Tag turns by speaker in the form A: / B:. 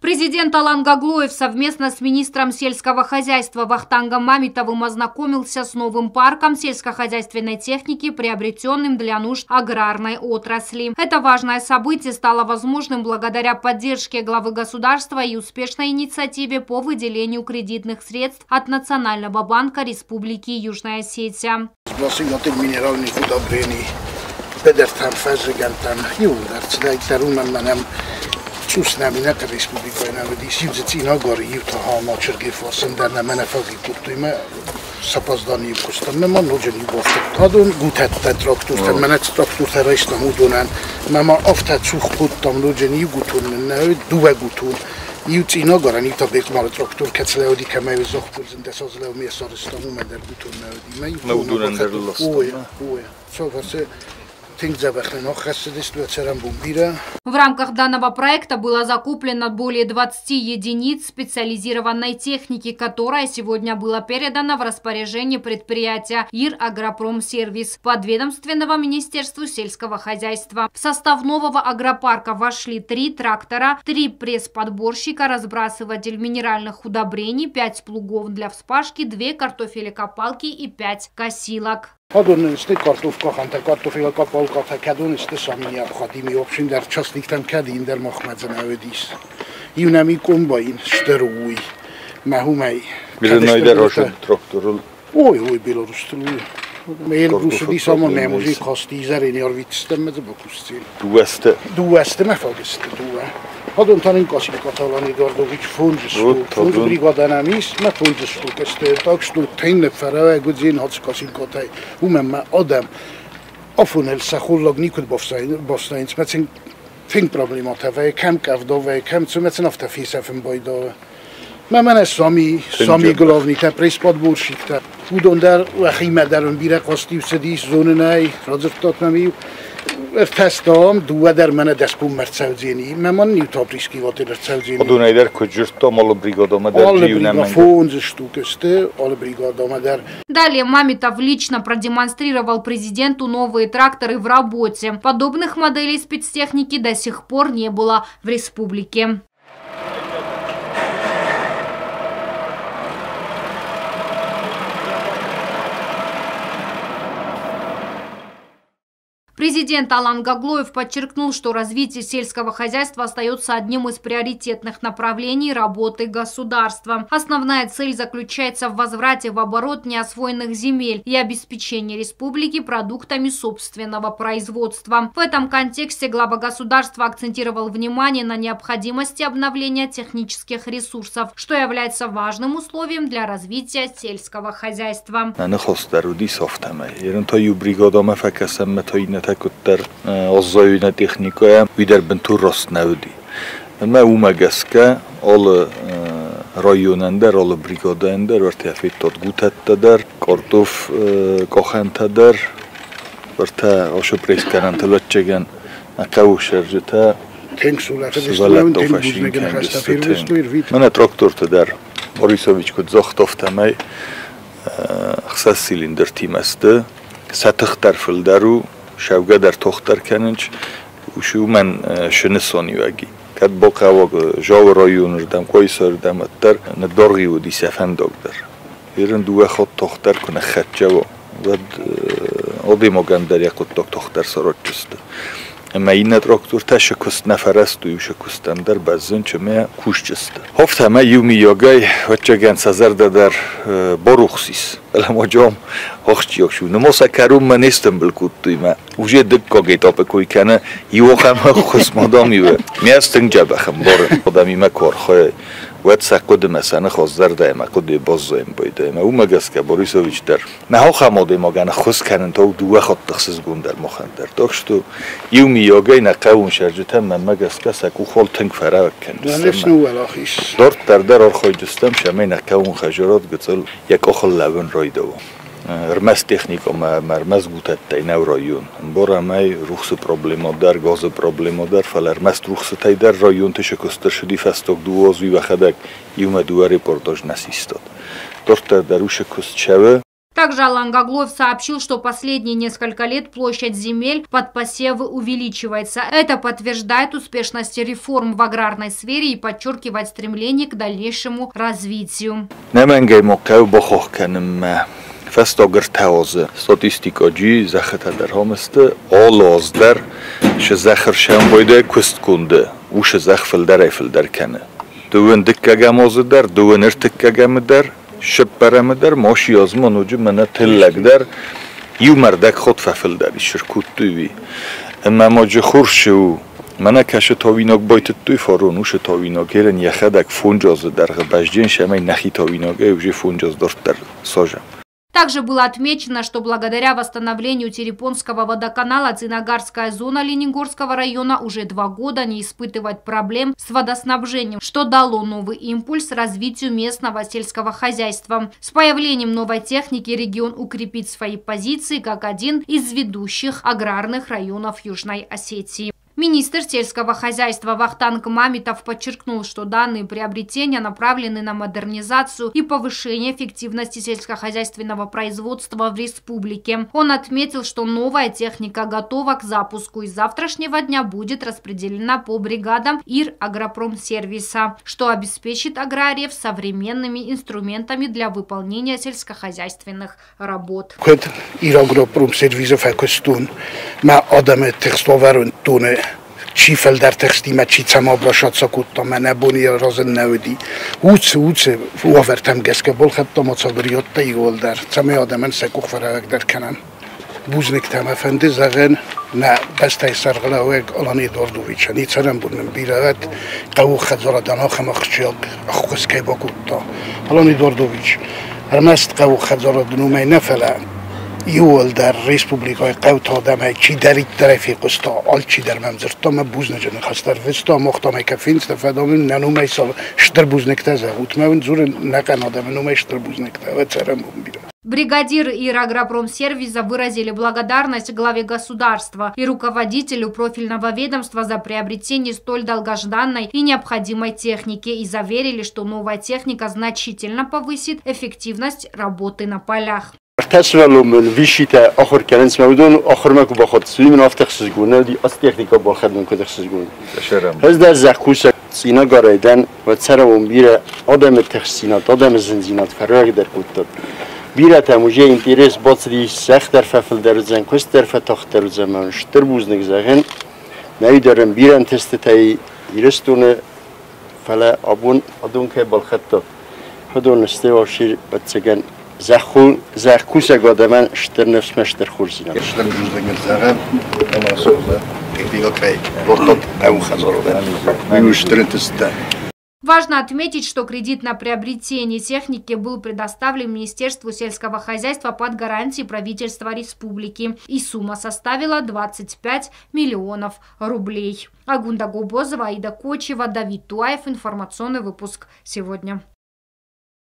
A: Президент Алан Гаглоев совместно с министром сельского хозяйства Вахтангом Мамитовым ознакомился с новым парком сельскохозяйственной техники, приобретенным для нужд аграрной отрасли. Это важное событие стало возможным благодаря поддержке главы государства и успешной инициативе по выделению кредитных средств от Национального банка Республики Южная Осетия.
B: Susnamínat a Republikai Národis Judzi Nagari Jutaha Macsörgé Faszon, de nem menefagi kurtujme szapazdani kustam, mert man nagyon jugoftat adon, gutette traktort, menet traktort erre is nem udonán, mert ma aftat suhputtam nagyon jugutun menne, duvegutun. Judzi Nagara nitabék már traktor kecleodi kemelő zakturzen, de az leo mi szarsztam umeder gutun neodi.
C: Na udonán derül azt.
B: Oja. Szóval
A: В рамках данного проекта было закуплено более 20 единиц специализированной техники, которая сегодня была передана в распоряжение предприятия Ирагропромсервис подведомственного Министерству сельского хозяйства. В состав нового агропарка вошли 3 трактора, 3 пресс-подборщика, разбрасыватель минеральных удобрений, 5 плугов для вспашки, 2 картофелекопалки и 5 косилок.
B: Adon este kartofél kapalkat, kadon este samia khadimi option der chasliktam kadin der Mahmedzen Ödis. Junami kombain sterui. Mahumai.
C: Bizonyder roşun traktorul.
B: Oy Belarustul. Meil rusudi sama memuzi kastizar in arvitstem med bakustil. Du este mefagist du. Adon tanin kasik katalani gardovic fonds brigadenamis, me fonds este takstul tenne ferave godzin hats kasik katai. Umma adam afunel sakhullag nikud bofsains metsin think problema tave kem kavdove kem cumecen afta fisefen boydo. Men sami glavni te prespad te udon der khime derun bire qastiv sedis zonenai razftat memi Testam due der mene despum mercevzeni, man newtopriski vater cevzeni.
C: Odun eder kujurtom alle brigadama der
B: jiunem. Alle brigadama der.
A: Далее Мамитов лично продемонстрировал президенту новые тракторы в работе. Подобных моделей спецтехники до сих пор не было в республике. Президент Алан Гаглоев подчеркнул, что развитие сельского хозяйства остается одним из приоритетных направлений работы государства. Основная цель заключается в возврате в оборот неосвоенных земель и обеспечении республики продуктами собственного производства. В этом контексте глава государства акцентировал внимание на необходимости обновления технических ресурсов, что является важным условием для развития сельского хозяйства.
C: Kuttar ozzajuna technika viderben turrost nevdi. Ma umegeske all rajonender, all brigadender, vart fittat gutetteder, kartof kochenteder, vart asho preskerant lötchegen, kauserjeta. Mana traktorte der Borisovic kut zochtoftamay, xsas cylinder timeste, satıxtar fildaru شوگه در تختر کننج وشو من شنسانی وگی کد با قواق جاو رایون ردم کوی سردم اتر ندارگی و دی سفن داغدر ایران دوه خود تختر کنه خد جوا و آدی مگن در یک تختر سرات جسته اما این تراکتور تا شکست نفرست و شکستن در بزن چمه کوش جسته هفت همه یومی یاگای و چگن سزر در باروخسیس الان جام هخچیاک شو نماسا کروم من استنبول کودی ما وجه دکا گیتا بکوی کنه یوخم خس مادامیوه میستن جبخم بارم آدمی ما کارخواه وقت سقد مثلا خازدر دایم قد باز دایم باید ما او مگس که باریسویچ در نه خماده ما گن خس کنن تا دوه خط تخصیص گندر مخندر داشتو یومی یاگای نقاون شرجت هم مگس که سکو خال تنگ فرا کنن دارت در آرخای جستم شمی نقاون خجارات گذل یک آخل لبن رایدو رمز تکنیکا مرمز گوتت تینو رایون بارا می روخس پروبلما در گاز پروبلما در فلرمز روخس تای در رایون تشکستر شدی فستاک دوازوی و خدک یوم دوه ریپورتاج نسیستاد دارت در روش کست شوه
A: Также Алан Гаглоев сообщил, что последние несколько лет площадь земель под посевы увеличивается. Это подтверждает успешность реформ в аграрной сфере и подчеркивает стремление к дальнейшему развитию.
C: Festdagar taoze statistikaji zakhata dar hamste alaz dar shzakhar shamboyde kustkunde u shzakhfel dar efel dar kana duwen dikkagam dar duwen irtikkagam dar shibbaram dar moshi yazman ucu mana tillag dar yumardak khod fafel dar shirkuttuvi amma moji khurshu mana kash tawinog boyttuy faronu sh tawinog geren yakhadak funjaz dar gbajjen shamay nahi tawinog uje funjaz dar soja.
A: Также было отмечено, что благодаря восстановлению Терепонского водоканала Цынагарская зона Ленигорского района уже 2 года не испытывает проблем с водоснабжением, что дало новый импульс развитию местного сельского хозяйства. С появлением новой техники регион укрепит свои позиции как один из ведущих аграрных районов Южной Осетии. Министр сельского хозяйства Вахтанг Мамитов подчеркнул, что данные приобретения направлены на модернизацию и повышение эффективности сельскохозяйственного производства в республике. Он отметил, что новая техника готова к запуску и с завтрашнего дня будет распределена по бригадам ИР Агропромсервиса, что обеспечит аграриев современными инструментами для выполнения сельскохозяйственных работ.
B: Чифел дар текстима чица мабрашат сакутта мене буни разен навди уц увертам геске бол хатта мацабриотта игол дар цаме адамен секух фарак дар канан бузник тама фенди заген на бастай сарглавек алани дордович ни царам бунен бирават қау хазара данах махчиок ахуске бакутта алани дордович армаст қау хазара днумай нафала یول در ریسپوبلیکای قوت آدم چی دارید طرفی قستا آل چی در ممزرتا ما بوز نجن خستر فستا مختامه که فینست فدامون ننومه سال شتر بوز نکته زهوت من زور نکن آدم نومه شتر بوز نکته و царам بیرم.
A: Бригадиры ИР Агропромсервиса выразили благодарность главе государства и руководителю профильного ведомства за приобретение столь долгожданной и необходимой техники и заверили, что новая техника значительно повысит эффективность работы на полях.
D: تسولو من ویشیت آخر کردن سمودون آخر ما کو بخواد سوی من آفتخ سزگونه دی از تکنیکا با خدمت کدخ سزگونه. از در زخوش سینا گرایدن و سرمون بیره آدم تخسینات آدم زنجینات فراغ در کودت. بیره تموجه اینترس باطری سخت در ففل در زن کست در فتاخت در زمان شتر بوز نگذارن. نمیدارم بیرن تست تای ایرستونه فلا آبون آدم که بالخطه. خدون استواشیر بتسگن زخوس گادمان شتر نفس مشتر خورزینا.
B: شتر جزء من زغم اما سوزه دیگه کی وقت اون خزاره میوشترن تسته.
A: Важно отметить, что кредит на приобретение техники был предоставлен Министерству сельского хозяйства под гарантией правительства республики, и сумма составила 25 миллионов рублей. Агунда Губозова, Аида Кочева, Давид Туаев. Информационный выпуск сегодня.